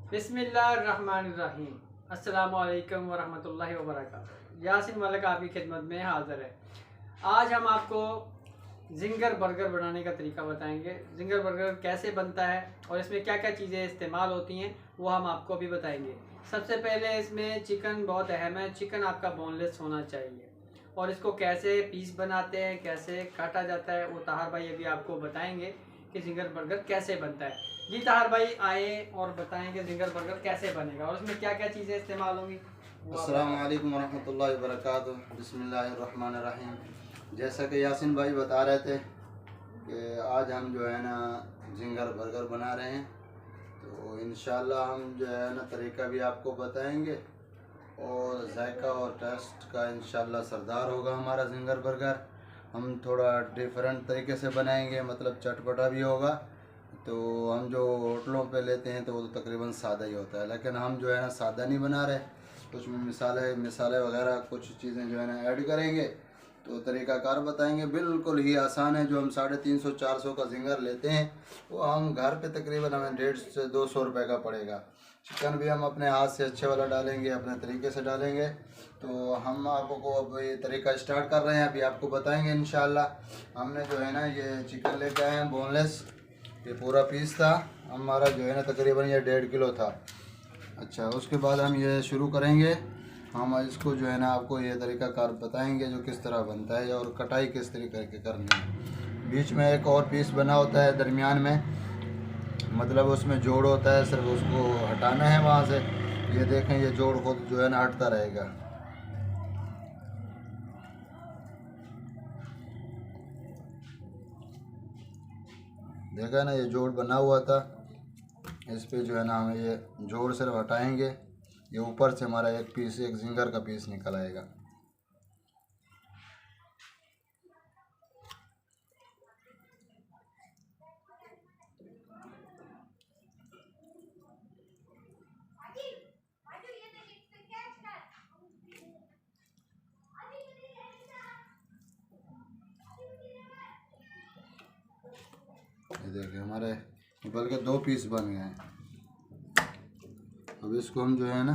बिस्मिल्लाहिर्रहमानिर्रहीम। अस्सलामुअलैकुम वरहमतुल्लाहि वबरकातुहू। यासिन मलिक आपकी खिदमत में हाज़िर है। आज हम आपको जिंगर बर्गर बनाने का तरीका बताएंगे। जिंगर बर्गर कैसे बनता है और इसमें क्या क्या चीज़ें इस्तेमाल होती हैं वो हम आपको अभी बताएंगे। सबसे पहले इसमें चिकन बहुत अहम है। चिकन आपका बोनलेस होना चाहिए और इसको कैसे पीस बनाते हैं, कैसे काटा जाता है, वो ताहर भाई अभी आपको बताएंगे कि जिंगर बर्गर कैसे बनता है। जी ताहर भाई आए और बताएं कि जिंगर बर्गर कैसे बनेगा और उसमें क्या क्या चीज़ें इस्तेमाल होंगी। अस्सलाम वालेकुम वरहमतुल्लाहि वबरकातुहू। बिस्मिल्लाहिर्रहमानिर्रहीम। जैसा कि यासिन भाई बता रहे थे कि आज हम जो है ना जिंगर बर्गर बना रहे हैं, तो इंशाल्लाह हम जो है ना तरीका भी आपको बताएंगे और जायका और टेस्ट का इंशाल्लाह सरदार होगा हमारा जिंगर बर्गर। हम थोड़ा डिफरेंट तरीके से बनाएंगे, मतलब चटपटा भी होगा। तो हम जो होटलों पे लेते हैं तो वो तो तकरीबन सादा ही होता है, लेकिन हम जो है ना सादा नहीं बना रहे, कुछ मिसाले मिसाले वगैरह कुछ चीज़ें जो है ना ऐड करेंगे। तो तरीक़ाकार बताएंगे, बिल्कुल ही आसान है। जो हम 350-400 का जिंगर लेते हैं वो हम घर पे तकरीबन हमें 150 से 200 रुपये का पड़ेगा। चिकन भी हम अपने हाथ से अच्छे वाला डालेंगे, अपने तरीके से डालेंगे। तो हम आपको अब ये तरीका स्टार्ट कर रहे हैं, अभी आपको बताएंगे इंशाल्लाह। हमने जो है ना ये चिकन लेके आए हैं बोनलेस, ये पूरा पीस था हमारा जो है ना तकरीबन ये 1.5 किलो था। अच्छा, उसके बाद हम ये शुरू करेंगे। हम इसको जो है ना आपको ये तरीका कार बताएंगे जो किस तरह बनता है और कटाई किस तरीके की करनी है। बीच में एक और पीस बना होता है दरमियान में, मतलब उसमें जोड़ होता है, सिर्फ उसको हटाना है वहाँ से। ये देखें, ये जोड़ खुद जो है ना हटता रहेगा। देखा ना, ये जोड़ बना हुआ था, इस पे जो है ना हमें ये जोड़ सिर्फ हटाएंगे। ये ऊपर से हमारा एक पीस, एक जिंगर का पीस निकल आएगा। ये देखिए हमारे बल्कि 2 पीस बन गए हैं। अब इसको हम जो है ना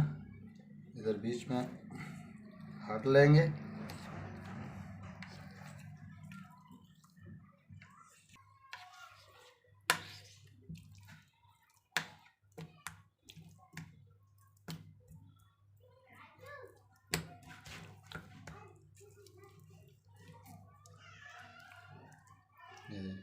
इधर बीच में काट लेंगे। ये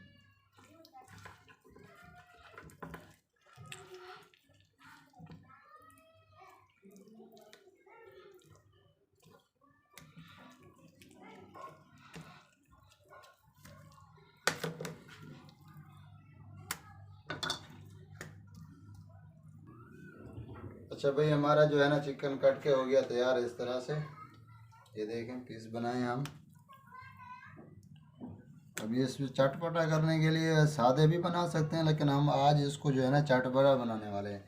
अच्छा भाई, हमारा जो है ना चिकन कट के हो गया तैयार इस तरह से। ये देखें पीस बनाए हम। अभी इसमें चटपटा करने के लिए सादे भी बना सकते हैं, लेकिन हम आज इसको जो है ना चटपटा बनाने वाले हैं।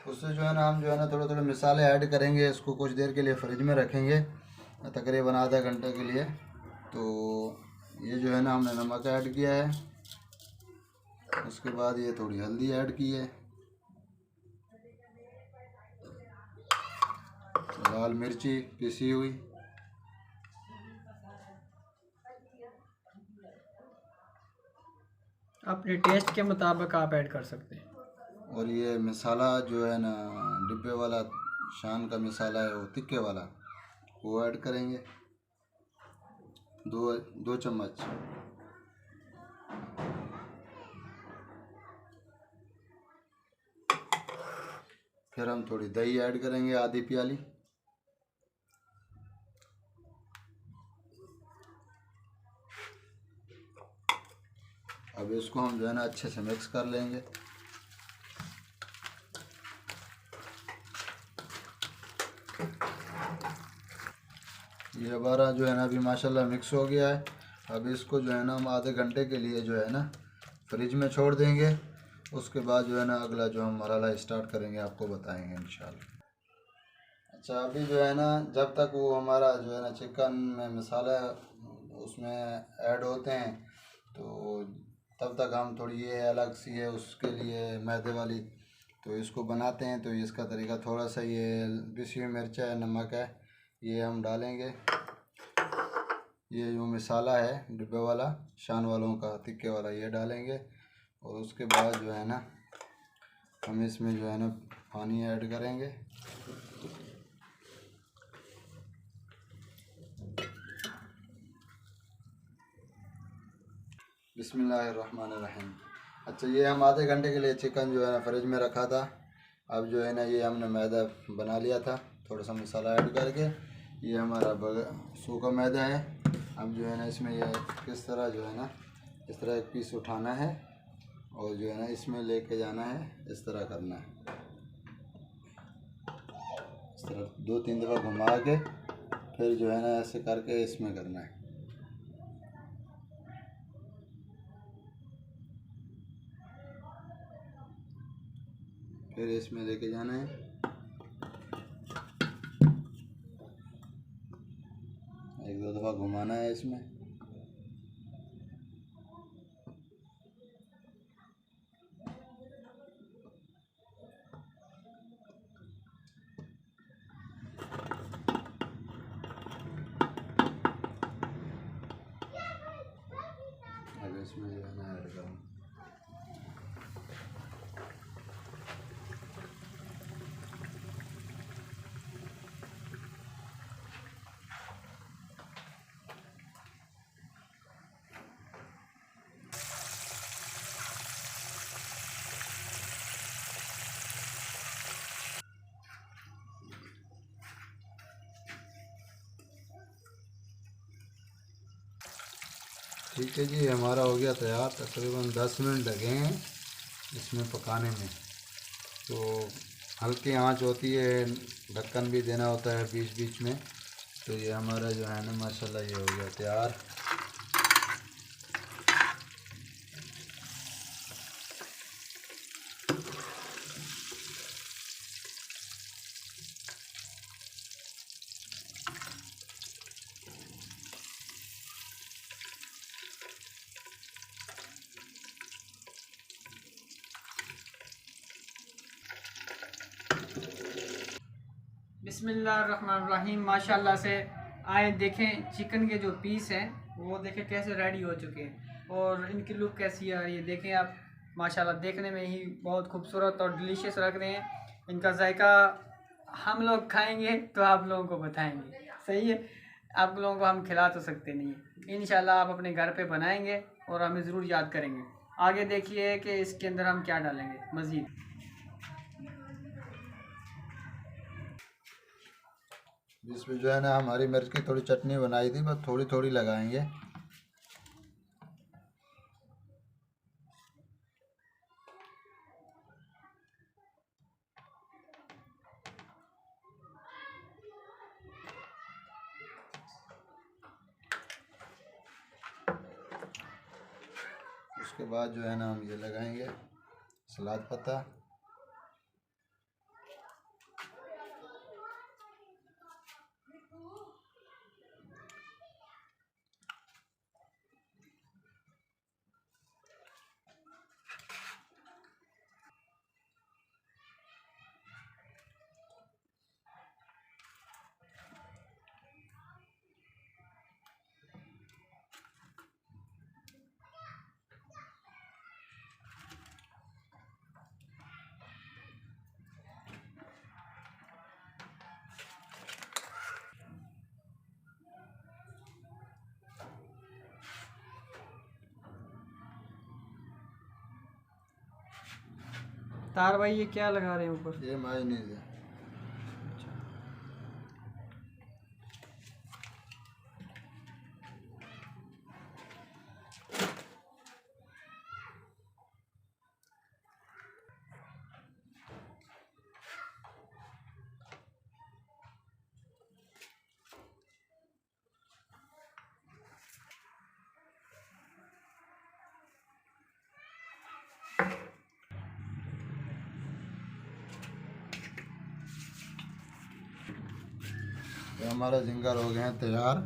उससे जो है ना हम जो है ना थोड़े थोड़े मिसाले ऐड करेंगे। इसको कुछ देर के लिए फ्रिज में रखेंगे, तकरीबन आधा घंटे के लिए। तो ये जो है ना हमने नमक ऐड किया है, उसके बाद ये थोड़ी हल्दी ऐड की है, लाल मिर्ची पिसी हुई, अपने टेस्ट के मुताबिक आप ऐड कर सकते हैं। और ये मसाला जो है ना डिब्बे वाला शान का मसाला है, वो तिक्के वाला, वो ऐड करेंगे 2 चम्मच। फिर हम थोड़ी दही ऐड करेंगे, आधी प्याली। अब इसको हम जो है ना अच्छे से मिक्स कर लेंगे। ये हमारा जो है ना अभी माशाल्लाह मिक्स हो गया है। अब इसको जो है ना हम आधे घंटे के लिए जो है ना फ्रिज में छोड़ देंगे। उसके बाद जो है ना अगला जो हम मरहला स्टार्ट करेंगे आपको बताएंगे इंशाल्लाह। अच्छा, अभी जो है ना जब तक वो हमारा जो है ना चिकन में मसाला उसमें ऐड होते हैं, तो तब तक हम थोड़ी ये अलग सी है उसके लिए मैदे वाली तो इसको बनाते हैं। तो इसका तरीका थोड़ा सा, ये पिसी हुई मिर्च है, नमक है, ये हम डालेंगे। ये जो मसाला है डिब्बे वाला, शान वालों का तिक्के वाला, ये डालेंगे। और उसके बाद जो है ना हम इसमें जो है ना पानी ऐड करेंगे। बिस्मिल्लाहिर्रहमानिर्रहीम। अच्छा, ये हम आधे घंटे के लिए चिकन जो है ना फ्रिज में रखा था। अब जो है ना ये हमने मैदा बना लिया था, थोड़ा सा मसाला ऐड करके। ये हमारा सूखा मैदा है। अब जो है ना इसमें ये किस तरह जो है ना इस तरह एक पीस उठाना है और जो है ना इसमें लेके जाना है, इस तरह करना है। इस तरह 2-3 दफ़ा घुमा के फिर जो है ना ऐसे करके इसमें करना है। फिर इसमें लेके जाना है। एक दो दफ़ा घुमाना है इसमें। अब इसमें जो है ना ऐड करूँ। ठीक है जी, हमारा हो गया तैयार। तकरीबन 10 मिनट लगे हैं इसमें पकाने में। तो हल्की आंच होती है, ढक्कन भी देना होता है बीच बीच में। तो ये हमारा जो है ना माशाल्लाह ये हो गया तैयार। बिस्मिल्लाहिर्रहमानिर्रहीम। माशाल्लाह से आए देखें चिकन के जो पीस हैं वो देखें कैसे रेडी हो चुके हैं और इनकी लुक कैसी आ रही है। देखें आप, माशाल्लाह देखने में ही बहुत खूबसूरत और डिलीशियस लग रहे हैं। इनका जायका हम लोग खाएंगे तो आप लोगों को बताएंगे, सही है। आप लोगों को हम खिला तो सकते नहीं हैं। इंशाल्लाह आप अपने घर पे बनाएंगे और हमें ज़रूर याद करेंगे। आगे देखिए कि इसके अंदर हम क्या डालेंगे मज़ीद। इसमें जो है ना हमारी मिर्च की थोड़ी चटनी बनाई थी, बस थोड़ी थोड़ी लगाएंगे। उसके बाद जो है ना हम ये लगाएंगे सलाद पत्ता। तार भाई ये क्या लगा रहे हैं ऊपर? ये मायोनीज है। तो हमारा जिंगर हो गए हैं तैयार।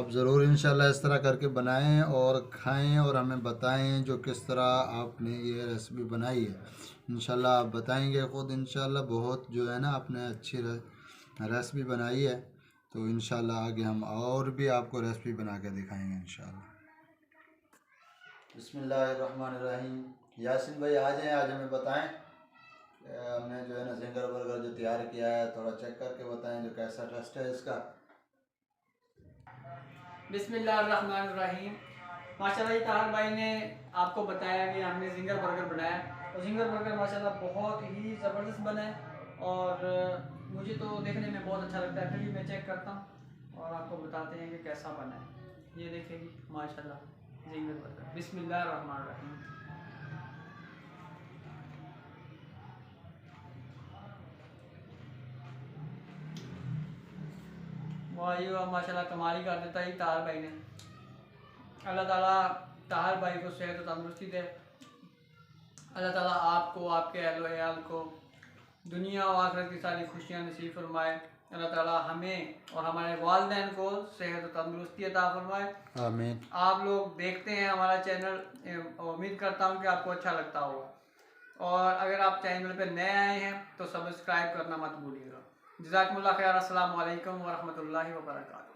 आप ज़रूर इंशाल्लाह इस तरह करके बनाएं और खाएं और हमें बताएं जो किस तरह आपने ये रेसिपी बनाई है। इंशाल्लाह आप बताएंगे ख़ुद इंशाल्लाह बहुत जो है ना आपने अच्छी रेसिपी बनाई है। तो इंशाल्लाह आगे हम और भी आपको रेसिपी बना के दिखाएंगे इंशाल्लाह। बिस्मिल्लाहिर्रहमानिर्रहीम। यासिन भाई आ जाएं, आज हमें बताएं हमने जो है ना जिंगर बर्गर जो तैयार किया है थोड़ा चेक करके बताएं जो कैसा टेस्ट है इसका। बिस्मिल्लाहिर्रहमानिर्रहीम। माशाल्लाह ये ताहर भाई ने आपको बताया कि हमने जिंगर बर्गर बनाया और जिंगर बर्गर माशाल्लाह बहुत ही ज़बरदस्त बना है और मुझे तो देखने में बहुत अच्छा लगता है। फिर भी मैं चेक करता हूँ और आपको बताते हैं कि कैसा बना है। ये देखेंगे माशाल्लाह जिंगर बर्गर। बिस्मिल्लाहिर्रहमानिर्रहीम। वाह ये वाह माशाल्लाह कमाल ही कर देता है ताहर भाई ने। अल्लाह ताला ताहर भाई को सेहत और तंदुरुस्ती दे। अल्लाह ताला आपको, आपके अहल व अयाल को दुनिया और आखिरत की सारी खुशियाँ नसीब फरमाए। अल्लाह ताला हमें और हमारे वालिदैन को सेहत और तंदुरुस्ती अता फरमाए। आमीन। आप लोग देखते हैं हमारा चैनल, उम्मीद करता हूँ कि आपको अच्छा लगता होगा और अगर आप चैनल पर नए आए हैं तो सब्सक्राइब करना मत भूलिएगा। जज़ाकुमुल्लाह खैर। अस्सलामु अलैकुम व रहमतुल्लाहि व बरकातहू।